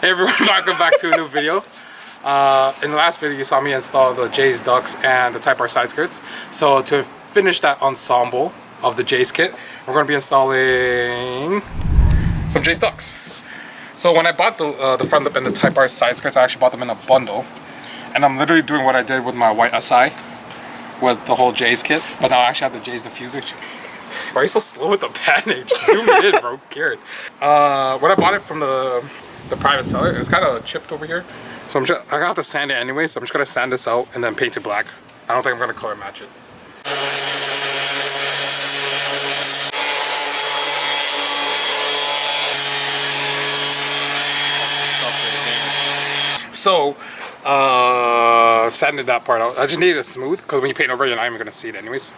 Hey everyone, welcome back to a new video. In the last video you saw me install the J's ducts and the Type R side skirts. So to finish that ensemble of the J's kit, we're going to be installing some J's ducts. So when I bought the front lip and the Type R side skirts, I actually bought them in a bundle. And I'm literally doing what I did with my white SI with the whole J's kit. But now I actually have the J's diffuser. Why are you so slow with the panning? Just zoom it in, bro. Garrett. When I bought it from the private seller, it's kind of chipped over here. So I'm gonna have to sand it anyway, so I'm just gonna sand this out and then paint it black. I don't think I'm gonna color match it. So, sanded that part out. I just needed it smooth, because when you paint over it, you're not even gonna see it anyways.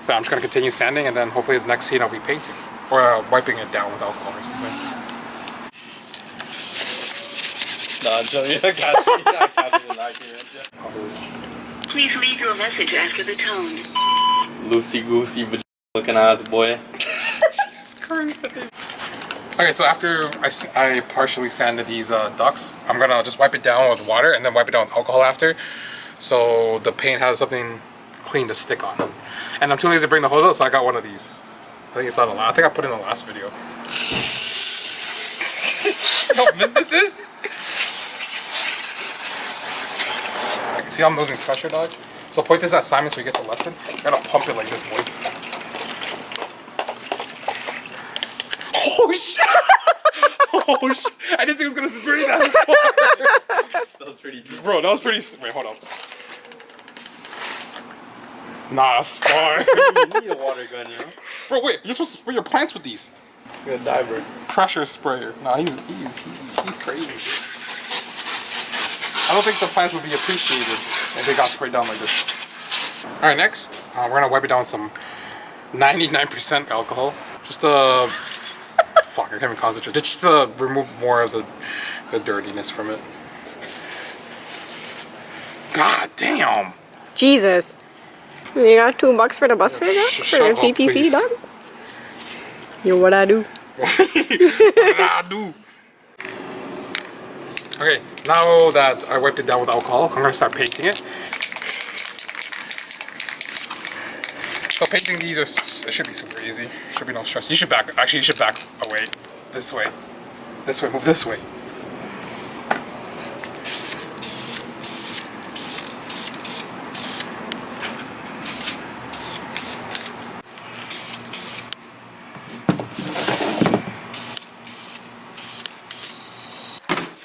So I'm just gonna continue sanding, and then hopefully the next scene I'll be painting. Or wiping it down with alcohol or something. No, I'm joking. I got you. Please leave your message after the tone. Loosey goosey looking ass boy. Jesus Christ. Okay, so after I partially sanded these ducts, I'm gonna just wipe it down with water and then wipe it down with alcohol after, so the paint has something clean to stick on. And I'm too lazy to bring the hose out, so I got one of these. I think it's on the last. I think I put it in the last video. You know what this is? See how I'm losing pressure, dog? So point this at Simon so he gets a lesson. You gotta pump it like this, boy. Oh shit! Oh shit! I didn't think it was gonna spray that far. That was pretty deep. Bro, that was pretty. Wait, hold on. Nah, that's far. You need a water gun, you know? Bro, wait, you're supposed to spray your plants with these. You're a diver. Pressure Sprayer. Nah, he's crazy. I don't think the plants would be appreciated if they got sprayed down like this. Alright, next, we're gonna wipe it down with some 99% alcohol. Just to... fuck, I can't even concentrate. Just to remove more of the dirtiness from it. God damn! Jesus. You got $2 for the bus fare, dog? For the CTC, dog? Yo, what I do? What did I do? Okay, now that I wiped it down with alcohol, I'm gonna start painting it. So painting these it should be super easy. Should be no stress. You should back away. This way. This way, move this way.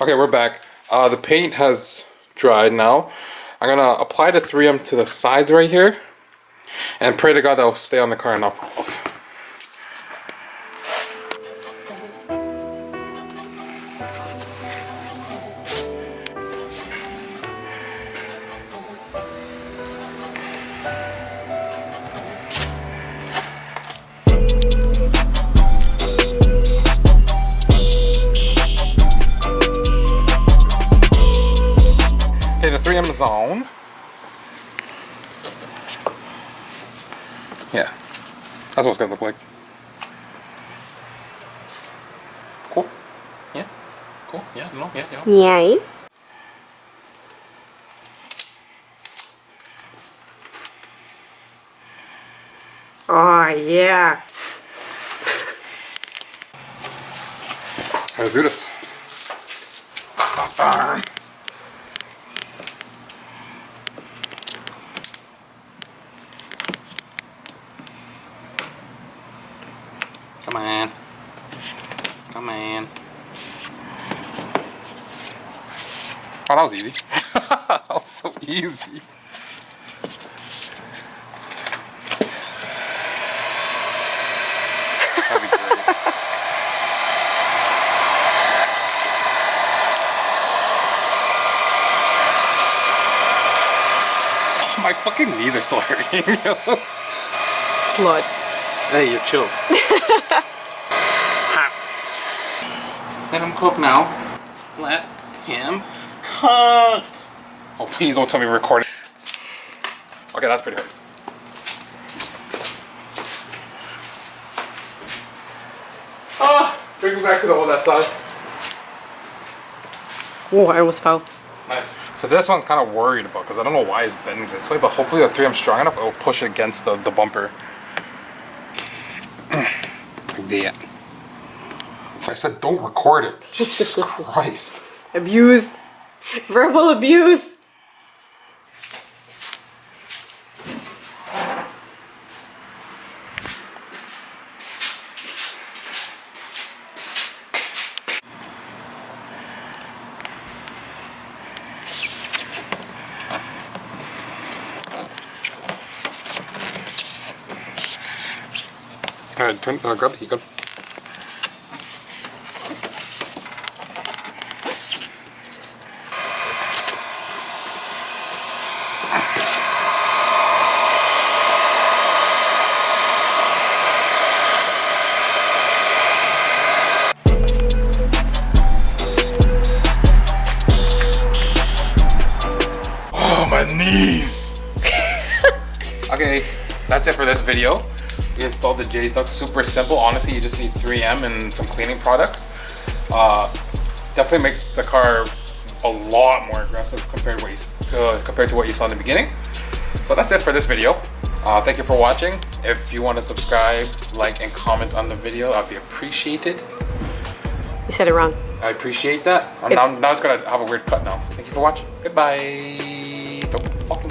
Okay, we're back. The paint has dried now. I'm gonna apply the 3M to the sides right here and pray to God that will stay on the car and not fall off. Okay, the 3M is on. Yeah, that's what it's gonna look like. Cool. Yeah. Cool. Yeah. No. Yeah. Yeah. Yay. Oh, yeah. Let's do this. Come on. Come on. Oh, that was easy. That was so easy. That'd be great. Oh, my fucking knees are still hurting. Slut. Hey, you're chill. Let him cook now. Let him cook. Oh, please don't tell me we're recording. Okay, that's pretty good. Bring me back to the old SI. Whoa, I almost fell. Nice. So this one's kind of worried about because I don't know why it's bending this way, but hopefully the 3M strong enough, it will push against the bumper. Yeah. So I said don't record it. Jesus Christ. Abuse. Verbal abuse. Alright, grab the heat gun. Oh, my knees! Okay, that's it for this video. We installed the J's duct. Super simple. Honestly, you just need 3M and some cleaning products. Definitely makes the car a lot more aggressive compared to what you saw in the beginning. So that's it for this video. Thank you for watching. If you want to subscribe, like, and comment on the video, I'd be appreciated. You said it wrong. I appreciate that. Now it's gonna have a weird cut now. Thank you for watching. Goodbye. Don't fucking